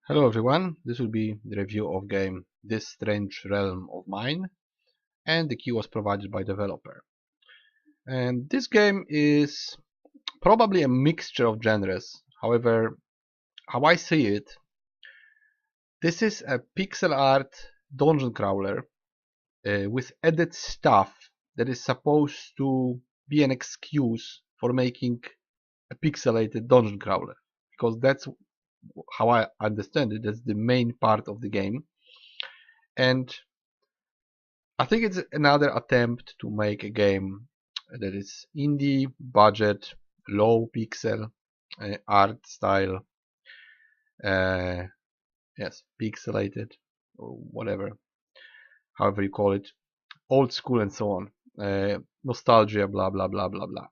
Hello everyone, this will be the review of game This Strange Realm of Mine, and the key was provided by developer. And this game is probably a mixture of genres. However, how I see it, this is a pixel art dungeon crawler with added stuff that is supposed to be an excuse for making a pixelated dungeon crawler, because that's how I understand it. That's the main part of the game. And I think it's another attempt to make a game that is indie, budget, low pixel art style, uh, yes, pixelated, or whatever, however you call it, old school and so on, nostalgia, blah blah blah blah blah.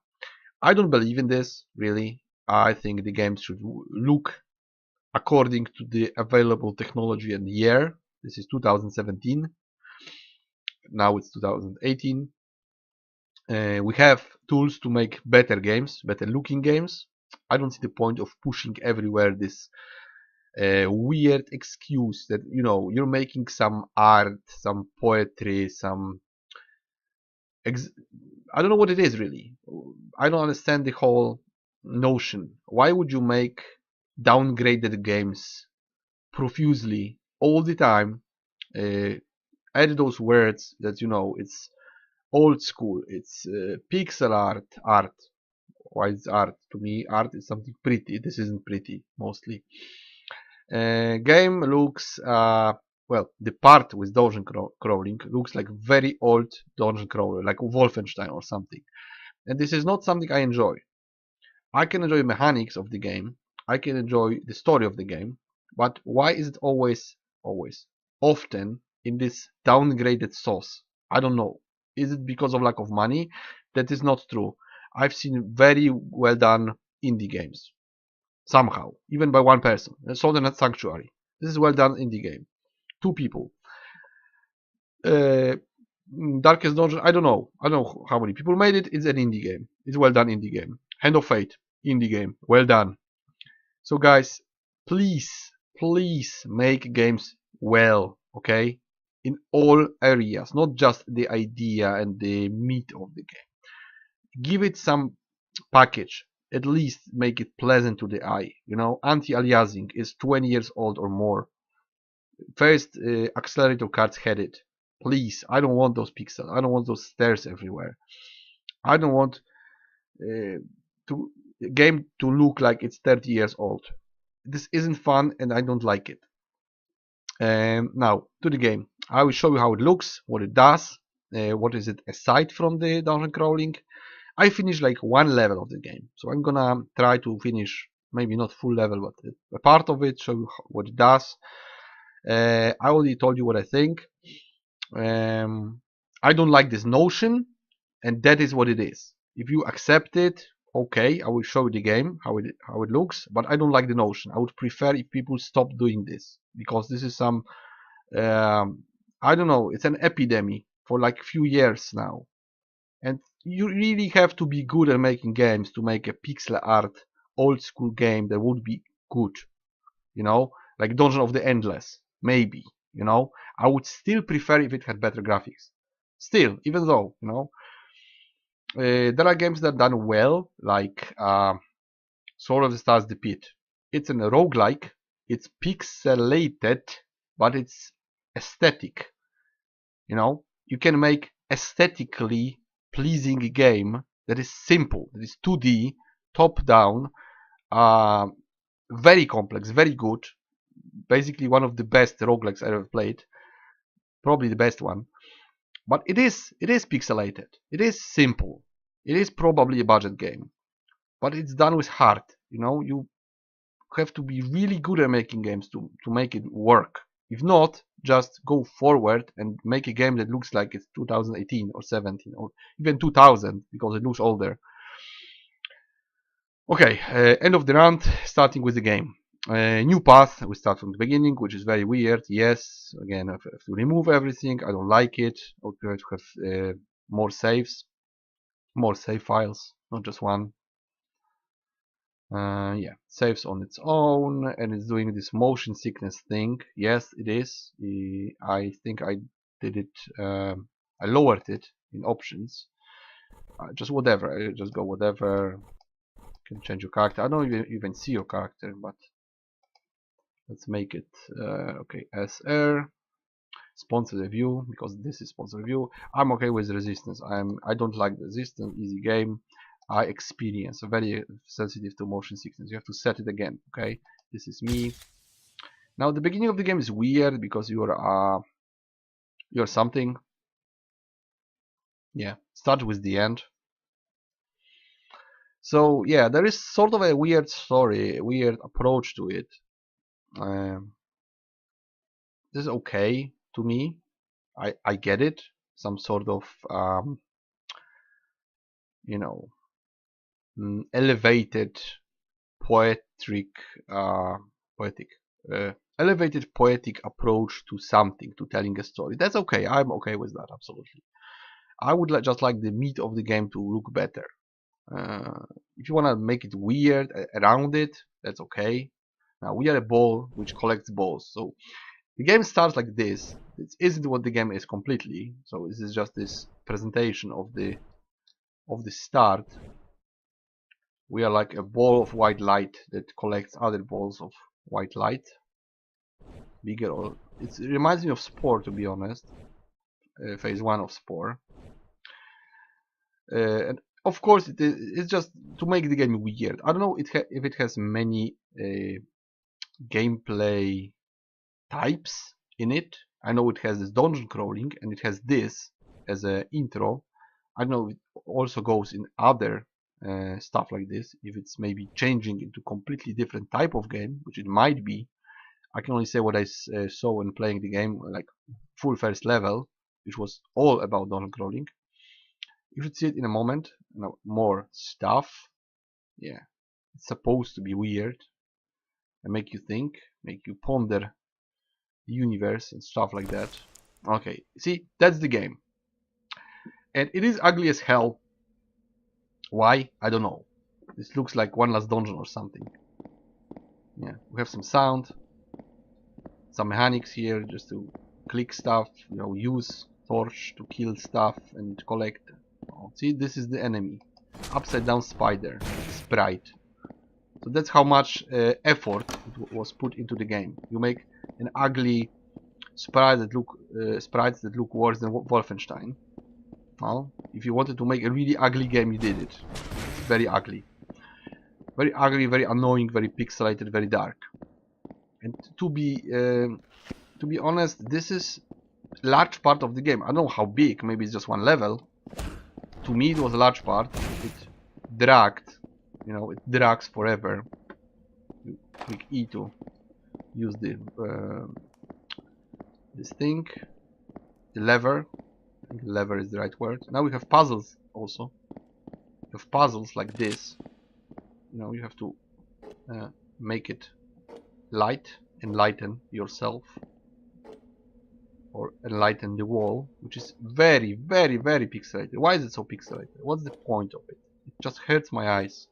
I don't believe in this really. I think the game should look according to the available technology and year. This is 2017. Now it's 2018. We have tools to make better games, better looking games. I don't see the point of pushing everywhere this weird excuse that you're making some art, some poetry, some I don't know what it is really. I don't understand the whole notion. Why would you make downgraded games profusely all the time? Uh, add those words that it's old school, it's pixel art. Why is art? To me, art is something pretty. This isn't pretty, mostly. Game looks, well, the part with dungeon crawling looks like very old dungeon crawler, like Wolfenstein or something. And this is not something I enjoy. I can enjoy mechanics of the game. I can enjoy the story of the game. But why is it often in this downgraded sauce? I don't know. Is it because of lack of money? That is not true. I've seen very well done indie games. Somehow. Even by one person. Southern Sanctuary. This is well done indie game. Two people. Uh, Darkest Dungeon, I don't know. I don't know how many people made it. It's an indie game. It's well done indie game. Hand of Fate, indie game. Well done. So guys, please, please make games well, okay? In all areas, not just the idea and the meat of the game. Give it some package. At least make it pleasant to the eye. Anti-aliasing is 20 years old or more. First accelerator cards had it. Please, I don't want those pixels. I don't want those stairs everywhere. I don't want to game to look like it's 30 years old. This isn't fun and I don't like it. Now to the game. I will show you how it looks, what it does, what is it aside from the dungeon crawling. I finished like one level of the game, so I'm gonna try to finish maybe not full level, but a part of it, show you what it does. I already told you what I think. I don't like this notion, and that is what it is. If you accept it, okay, I will show you the game how it looks, but I don't like the notion. I would prefer if people stop doing this, because this is some I don't know, it's an epidemic for like a few years now, and you really have to be good at making games to make a pixel art old school game that would be good, like Dungeon of the Endless, maybe. I would still prefer if it had better graphics. Still, even though, there are games that are done well, like Sword of the Stars: The Pit. It's a roguelike, it's pixelated, but it's aesthetic. You can make aesthetically pleasing game that is simple, that is 2D, top down, uh, very complex, very good. Basically, one of the best roguelikes I ever played, probably the best one. But it is pixelated. It is simple. It is probably a budget game, but it's done with heart. You have to be really good at making games to make it work. If not, just go forward and make a game that looks like it's 2018 or 17 or even 2000, because it looks older. Okay, end of the round, starting with the game. New path, we start from the beginning, which is very weird. Yes, again, I have to remove everything. I don't like it. I would prefer to have more saves, more save files, not just one. Yeah, saves on its own, and it's doing this motion sickness thing. Yes, it is. I think I did it. I lowered it in options. Just whatever. I just go whatever. You can change your character. I don't even see your character, but let's make it okay. SR sponsor review, because this is sponsor review. I'm okay with resistance. I don't like the resistance. Easy game. I experience very sensitive to motion sickness. You have to set it again. Okay, this is me. Now the beginning of the game is weird because you're something. Yeah, start with the end. So yeah, there is sort of a weird story, a weird approach to it. This is okay to me. I get it. Some sort of you know, elevated poetic poetic elevated poetic approach to something, to telling a story. That's okay. I'm okay with that, absolutely. I would just like the meat of the game to look better. If you want to make it weird around it, that's okay. Now we are a ball which collects balls, so the game starts like this. It isn't what the game is completely, so this is just this presentation of the start. We are like a ball of white light that collects other balls of white light. Bigger, or it reminds me of Spore, to be honest. Phase 1 of Spore. And of course, it's just to make the game weird. I don't know if it has many gameplay types in it. I know it has this dungeon crawling, and it has this as an intro. I don't know if it also goes in other stuff like this, if it's maybe changing into completely different type of game, which it might be. I can only say what I saw when playing the game, like full first level, which was all about dungeon crawling. You should see it in a moment. Now, more stuff. Yeah, it's supposed to be weird and make you think, make you ponder the universe and stuff like that. Okay, see, that's the game. And it is ugly as hell. Why? I don't know. This looks like One Last Dungeon or something. Yeah, we have some sound, some mechanics here just to click stuff, use torch to kill stuff and collect. Oh, see, this is the enemy. Upside down spider, sprite. So that's how much effort was put into the game. You make an ugly sprites that look worse than Wolfenstein. Well, if you wanted to make a really ugly game, you did it. It's very ugly, very annoying, very pixelated, very dark. And to be honest, this is a large part of the game. I don't know how big. Maybe it's just one level. To me, it was a large part. It dragged. It drags forever. You click E to use the this thing, the lever. I think lever is the right word. Now we have puzzles also. You have puzzles like this. You have to make it light, enlighten yourself, or enlighten the wall, which is very pixelated. Why is it so pixelated? What's the point of it? It just hurts my eyes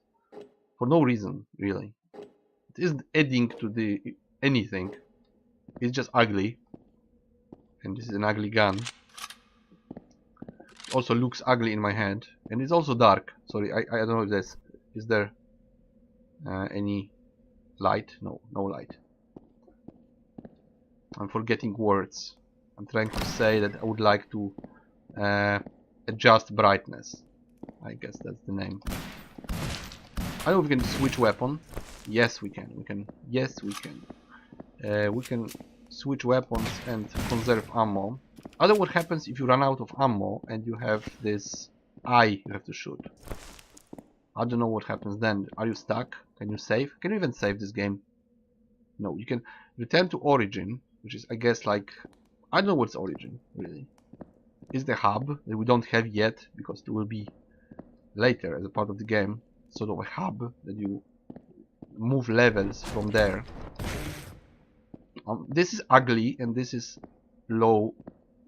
for no reason, really. It isn't adding to the anything. It's just ugly, and this is an ugly gun. It also looks ugly in my hand, and it's also dark. Sorry, I don't know if there's is there any light? No light. I'm forgetting words. I'm trying to say that I would like to adjust brightness. I guess that's the name. I know we can switch weapon. Yes, we can. Yes, we can. We can switch weapons and conserve ammo. I don't know what happens if you run out of ammo and you have this eye you have to shoot. I don't know what happens then. Are you stuck? Can you save? Can you even save this game? No, you can return to origin, which is, I guess, like, I don't know what's origin, really. It's the hub that we don't have yet, because it will be later as a part of the game. Sort of a hub that you move levels from there. This is ugly and this is low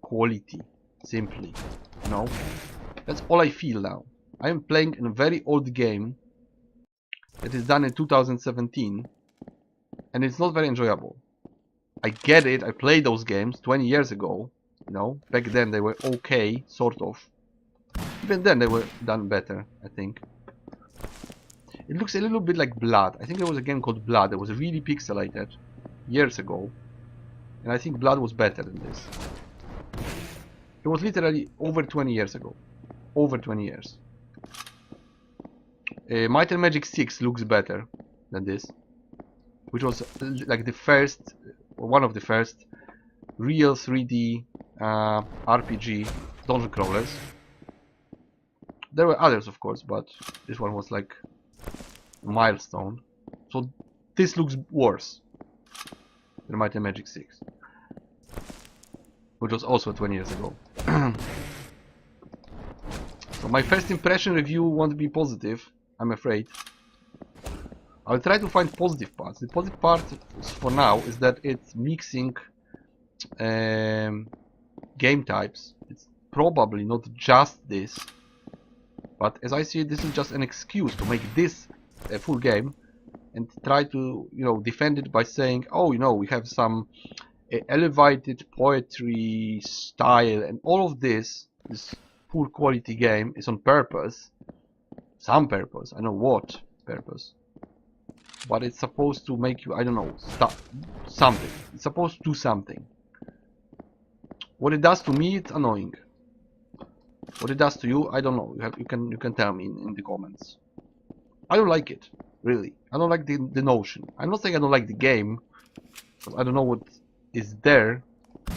quality, simply. That's all I feel now. I am playing in a very old game that is done in 2017, and it's not very enjoyable. I get it, I played those games 20 years ago, you know, back then they were okay, sort of. Even then they were done better, I think. It looks a little bit like Blood. I think there was a game called Blood that was really pixelated years ago, and I think Blood was better than this. It was literally over 20 years ago. Over 20 years. Might and Magic 6 looks better than this, which was like the first, or one of the first, real 3D RPG dungeon crawlers. There were others, of course, but this one was like a milestone. So this looks worse than Might and Magic 6, which was also 20 years ago. So my first impression review won't be positive, I'm afraid. I'll try to find positive parts. The positive part for now is that it's mixing game types. It's probably not just this, but as I see it, this is just an excuse to make this a full game and try to, you know, defend it by saying, oh, you know, we have some elevated poetry style, and all of this poor quality game is on purpose. Some purpose, I know what purpose, but it's supposed to make you, I don't know, something. It's supposed to do something. What it does to me, it's annoying. What it does to you, I don't know. You can tell me in the comments. I don't like it, really. I don't like the notion. I'm not saying I don't like the game, because I don't know what is there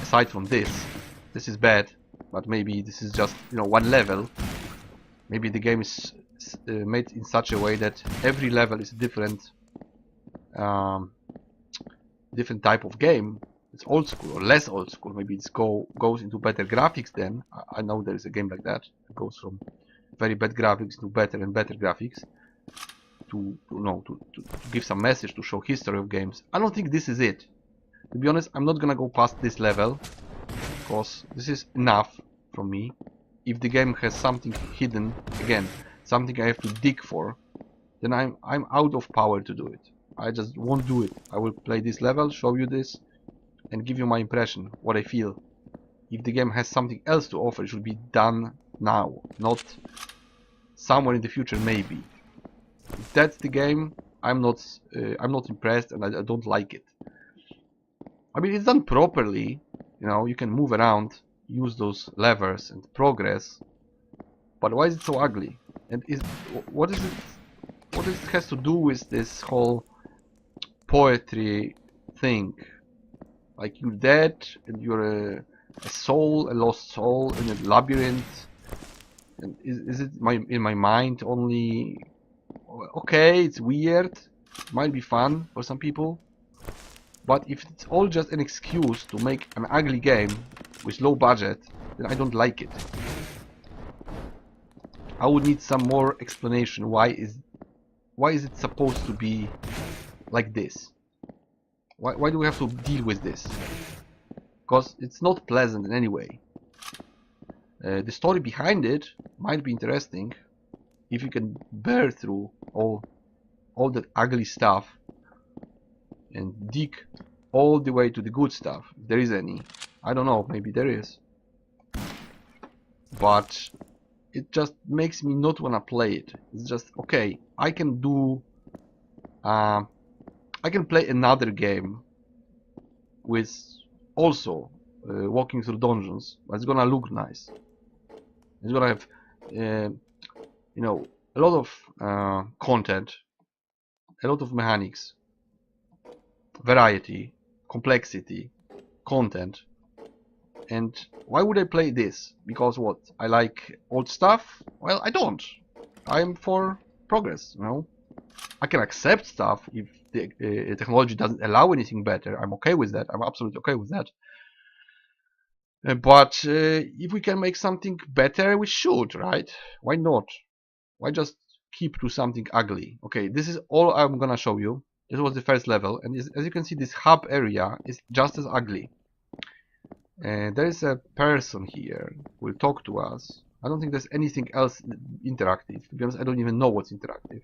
aside from this. This is bad, but maybe this is just, you know, one level. Maybe the game is made in such a way that every level is a different different type of game. It's old school or less old school. Maybe it goes into better graphics then. I know there is a game like that. It goes from very bad graphics to better and better graphics to give some message, to show history of games. I don't think this is it. To be honest, I'm not gonna go past this level, because this is enough from me. If the game has something hidden, again, something I have to dig for, then I'm out of power to do it. I just won't do it. I will play this level, show you this, and give you my impression, what I feel. If the game has something else to offer, it should be done now, not somewhere in the future, maybe. If that's the game, I'm not impressed, and I don't like it. I mean, it's done properly. You know, you can move around, use those levers and progress. But why is it so ugly? And what is it? What it has to do with this whole poetry thing? Like, you're dead and you're a soul, a lost soul in a labyrinth. And is it in my mind only? Okay, it's weird. It might be fun for some people. But if it's all just an excuse to make an ugly game with low budget, then I don't like it. I would need some more explanation. Why is it supposed to be like this? Why do we have to deal with this? Because it's not pleasant in any way. The story behind it might be interesting if you can bear through all that ugly stuff and dig all the way to the good stuff, if there is any. I don't know, maybe there is. But it just makes me not wanna play it. It's just, okay, I can play another game with also walking through dungeons, but it's gonna look nice. It's gonna have, you know, a lot of content, a lot of mechanics, variety, complexity, content. And why would I play this? Because what? I like old stuff? Well, I don't. I'm for progress, you know. I can accept stuff if the technology doesn't allow anything better. I'm okay with that. I'm absolutely okay with that. But if we can make something better, we should, right? Why not? Why just keep to something ugly? Okay, this is all I'm gonna show you. This was the first level, and as you can see, this hub area is just as ugly. There is a person here who will talk to us. I don't think there's anything else interactive. To be honest, I don't even know what's interactive.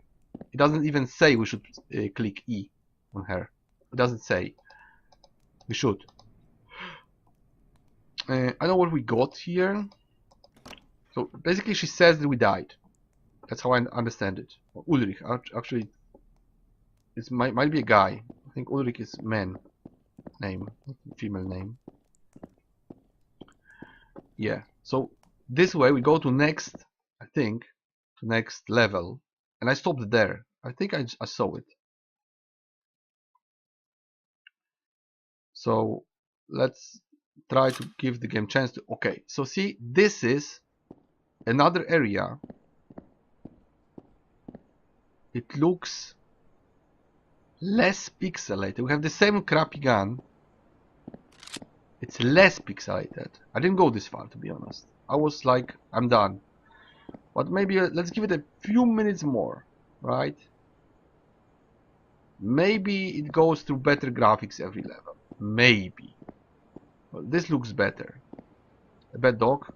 It doesn't even say we should click E on her. It doesn't say. We should. I don't know what we got here. So basically she says that we died. That's how I understand it. Ulrich, actually, it might be a guy. I think Ulrich is man name, female name. Yeah. So this way we go to next, I think, to next level, and I stopped there. I think I saw it. So let's try to give the game chance to. Okay. So see, this is another area. It looks less pixelated. We have the same crappy gun. It's less pixelated. I didn't go this far, to be honest. I was like, I'm done. But maybe let's give it a few minutes more, right? Maybe it goes through better graphics every level. Maybe. Well, this looks better. A bad dog.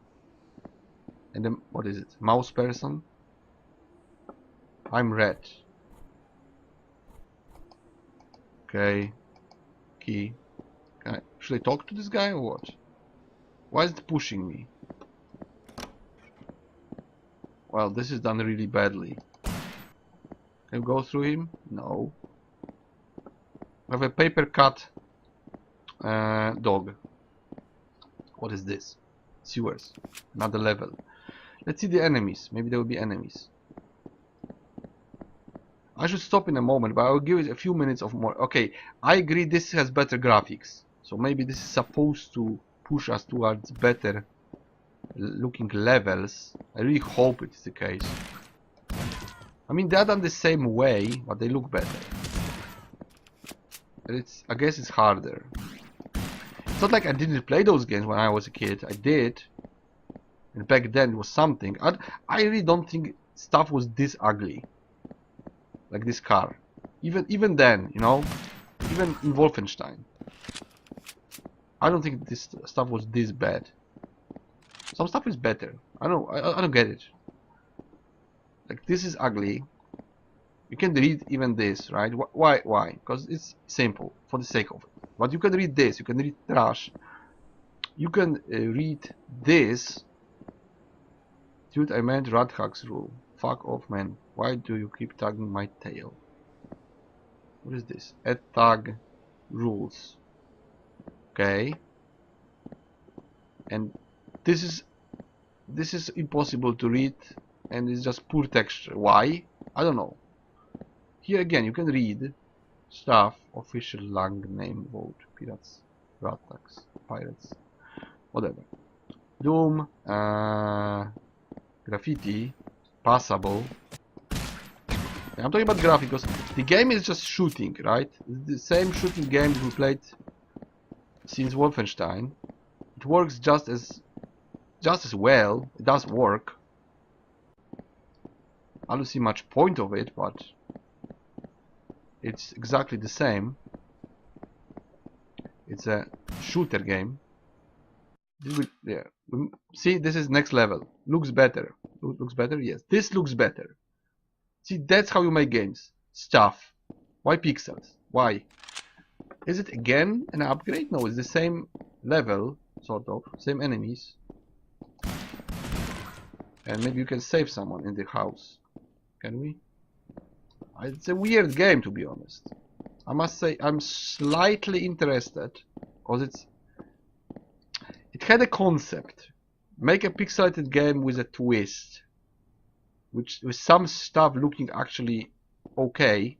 And then, what is it? Mouse person. I'm red. Okay. Key. Should I talk to this guy or what? Why is it pushing me? Well, this is done really badly. Can we go through him? No. I have a paper cut dog. What is this? Sewers. Another level. Let's see the enemies. Maybe there will be enemies. I should stop in a moment, but I will give it a few minutes of more. Okay, I agree this has better graphics. So maybe this is supposed to push us towards better looking levels. I really hope it's the case. I mean, they're done the same way, but they look better. I guess it's harder. It's not like I didn't play those games when I was a kid. I did. And back then it was something. I really don't think stuff was this ugly. Like this car. Even then, you know? Even in Wolfenstein. I don't think this stuff was this bad. Some stuff is better. I don't get it. Like, this is ugly. You can read even this, right? Why? Because it's simple, for the sake of it. But you can read this. You can read trash. You can read this. Dude, I meant Radha's rule. Fuck off, man. Why do you keep tagging my tail? What is this? Add tag rules. Okay. And this is impossible to read, and it's just poor texture. Why? I don't know. Here again, you can read stuff. Official lang name vote. Pirates. Radha's. Pirates. Whatever. Doom. Graffiti. Passable. I'm talking about graphics because the game is just shooting, right? It's the same shooting game we played since Wolfenstein. It works just as well. It does work. I don't see much point of it, but it's exactly the same. It's a shooter game. Yeah. See, this is next level. Looks better. Looks better? Yes. This looks better. See, that's how you make games. Stuff. Why pixels? Why? Is it again an upgrade? No, it's the same level, sort of. Same enemies. And maybe you can save someone in the house. Can we? It's a weird game, to be honest. I must say, I'm slightly interested. Because it had a concept. Make a pixelated game with a twist. With some stuff looking actually okay.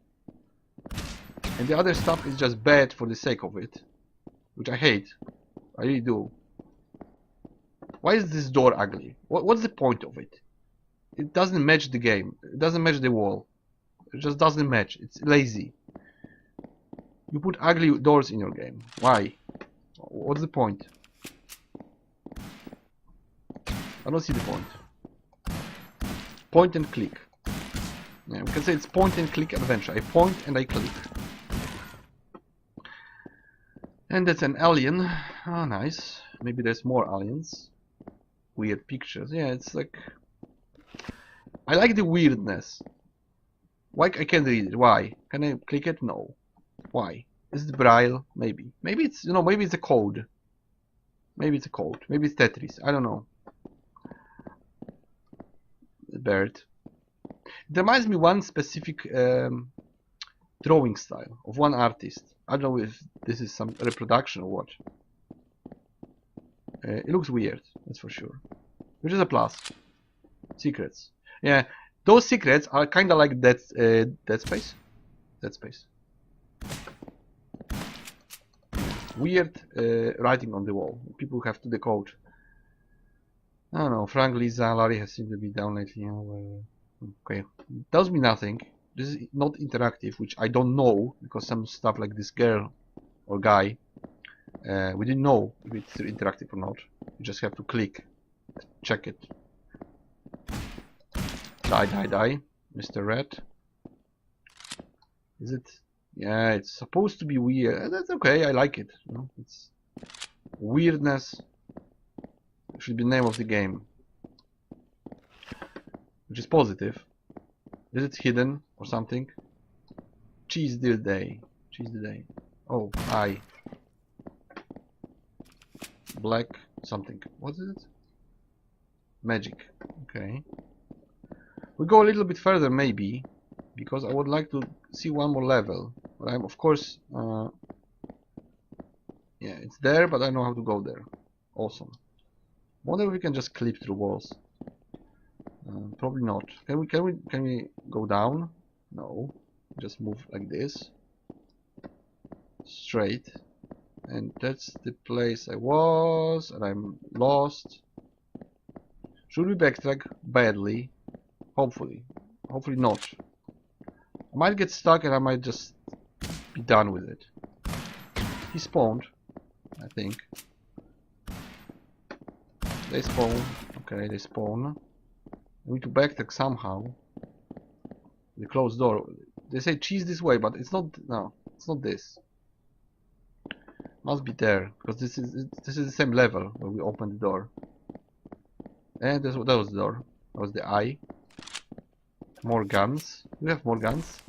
And the other stuff is just bad for the sake of it. Which I hate. I really do. Why is this door ugly? What's the point of it? It doesn't match the game. It doesn't match the wall. It just doesn't match. It's lazy. You put ugly doors in your game. Why? What's the point? I don't see the point. Point and click. Yeah, we can say it's point and click adventure. I point and I click. And that's an alien. Oh, nice. Maybe there's more aliens. Weird pictures. Yeah, it's like... I like the weirdness. Why I can't read it? Why? Can I click it? No. Why? Is it Braille? Maybe. Maybe it's, you know, maybe it's a code. Maybe it's a code. Maybe it's Tetris. I don't know. The bird. It reminds me one specific drawing style of one artist. I don't know if this is some reproduction or what. It looks weird, that's for sure. Which is a plus. Secrets. Yeah, those secrets are kind of like Dead Space. Dead Space. Weird writing on the wall. People have to decode. I don't know. Frank, Lisa, Larry has seemed to be down lately. Okay, tells me nothing. This is not interactive, which I don't know, because some stuff like this girl or guy, we didn't know if it's interactive or not. You just have to click, check it. Die, Mr. Red. Is it? Yeah, it's supposed to be weird. That's okay. I like it. You know, it's weirdness. Should be the name of the game, which is positive. Is it hidden or something? Cheese the day. Cheese the day. Oh, I. Black something. What is it? Magic. Okay. We go a little bit further maybe, because I would like to see one more level. But I'm of course yeah, it's there, but I know how to go there. Awesome. Wonder if we can just clip through walls. Probably not. Can we go down? No. Just move like this. Straight. And that's the place I was, and I'm lost. Should we backtrack? Badly. Hopefully. Hopefully not. I might get stuck and I might just be done with it. He spawned, I think. They spawn. Okay, they spawn. I need to backtrack somehow. The closed door. They say cheese this way, but it's not. No, it's not this. Must be there, because this is the same level where we opened the door. And that was the door. That was the eye. More guns. We have more guns.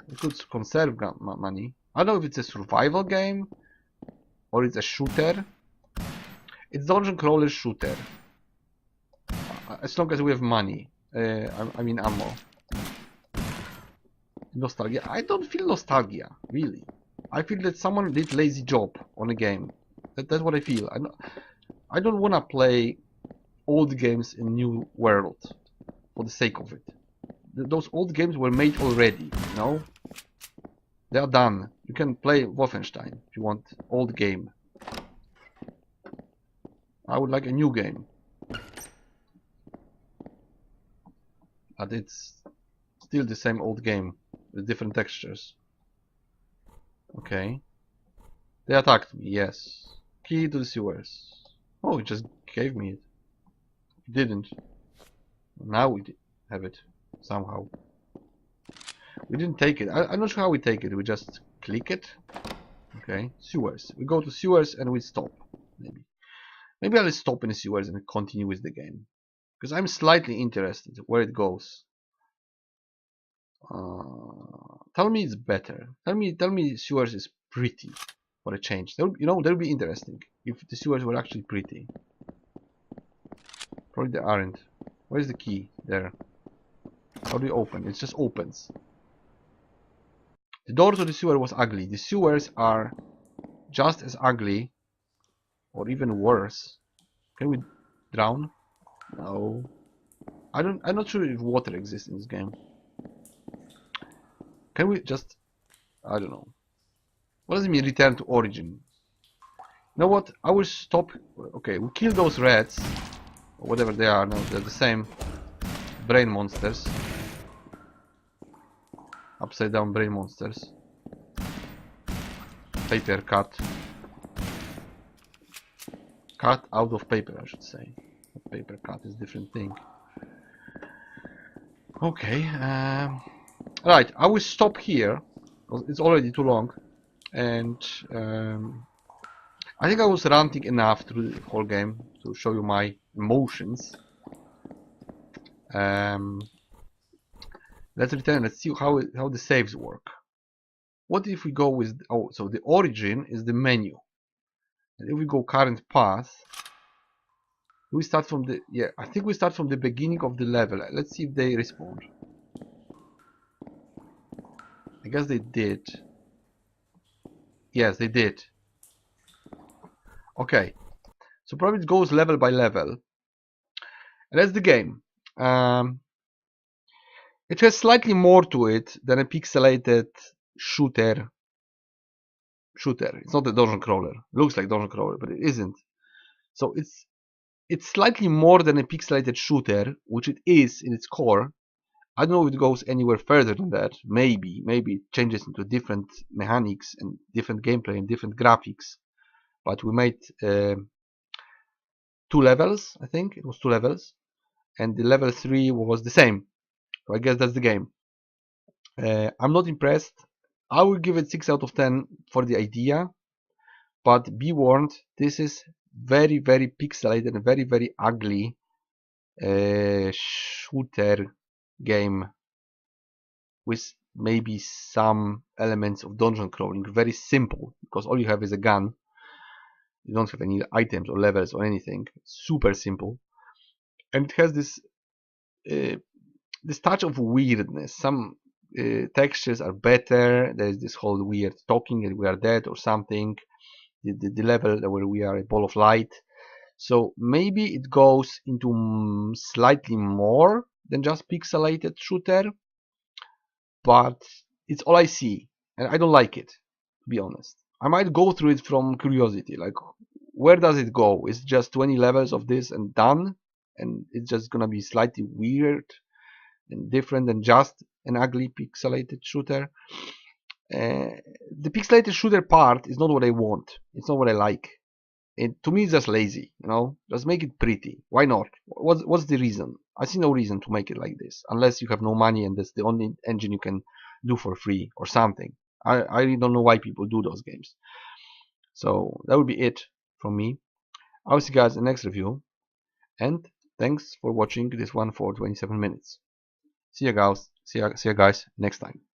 We could conserve money. I don't know if it's a survival game or it's a shooter. It's dungeon crawler shooter. As long as we have money. I mean ammo. Nostalgia. I don't feel nostalgia, really. I feel that someone did lazy job on a game. That's what I feel. I don't want to play old games in new world for the sake of it. Those old games were made already, you know? They are done. You can play Wolfenstein if you want old game. I would like a new game. But it's still the same old game with different textures. Okay. They attacked me, yes. Key to the sewers. Oh, he just gave me it. He didn't. Now we have it. Somehow. We didn't take it. I'm not sure how we take it. We just click it. Okay. Sewers. We go to sewers and we stop. Maybe I'll stop in the sewers and continue with the game. Because I'm slightly interested where it goes. Tell me it's better. Tell me sewers is pretty for a change. You know, that would be interesting if the sewers were actually pretty. Probably they aren't. Where's the key? There. How do you open? It just opens. The door to the sewer was ugly. The sewers are just as ugly, or even worse. Can we drown? No. I'm not sure if water exists in this game. Can we just... I don't know. What does it mean return to origin? You know what? I will stop... Okay, we kill those rats. Or whatever they are. No, they're the same brain monsters. Upside down brain monsters. Paper cut. Cut out of paper, I should say. Paper cut is a different thing. Okay. Right, I will stop here. It's already too long. And I think I was ranting enough through the whole game to show you my emotions. let's return. Let's see how the saves work. What if we go with, oh, so the origin is the menu, and if we go current path, we start from the, yeah, I think we start from the beginning of the level. Let's see if they respond. I guess they did. Yes, they did. Okay, so probably it goes level by level. And that's the game. It has slightly more to it than a pixelated shooter. It's not a dungeon crawler. It looks like dungeon crawler, but it isn't. So it's slightly more than a pixelated shooter, which it is in its core. I don't know if it goes anywhere further than that. Maybe it changes into different mechanics and different gameplay and different graphics. But we made 2 levels, I think it was 2 levels, and the level 3 was the same. So I guess that's the game. I'm not impressed. I will give it 6 out of 10 for the idea, but be warned, this is very pixelated and very ugly shooter game with maybe some elements of dungeon crawling. Very simple, because all you have is a gun. You don't have any items or levels or anything. Super simple, and it has this touch of weirdness. Some textures are better. There's this whole weird talking and we are dead or something. The level where we are a ball of light. So maybe it goes into slightly more than just pixelated shooter, but it's all I see, and I don't like it, to be honest. I might go through it from curiosity, like where does it go? It's just 20 levels of this and done, and it's just gonna be slightly weird and different than just an ugly pixelated shooter. The pixelated shooter part is not what I want. It's not what I like. To me, it's just lazy, you know. Just make it pretty. Why not? What's the reason? I see no reason to make it like this, unless you have no money and that's the only engine you can do for free or something. I really don't know why people do those games. So that would be it from me. I'll see you guys in the next review, and thanks for watching this one for 27 minutes. See you guys. See you guys next time.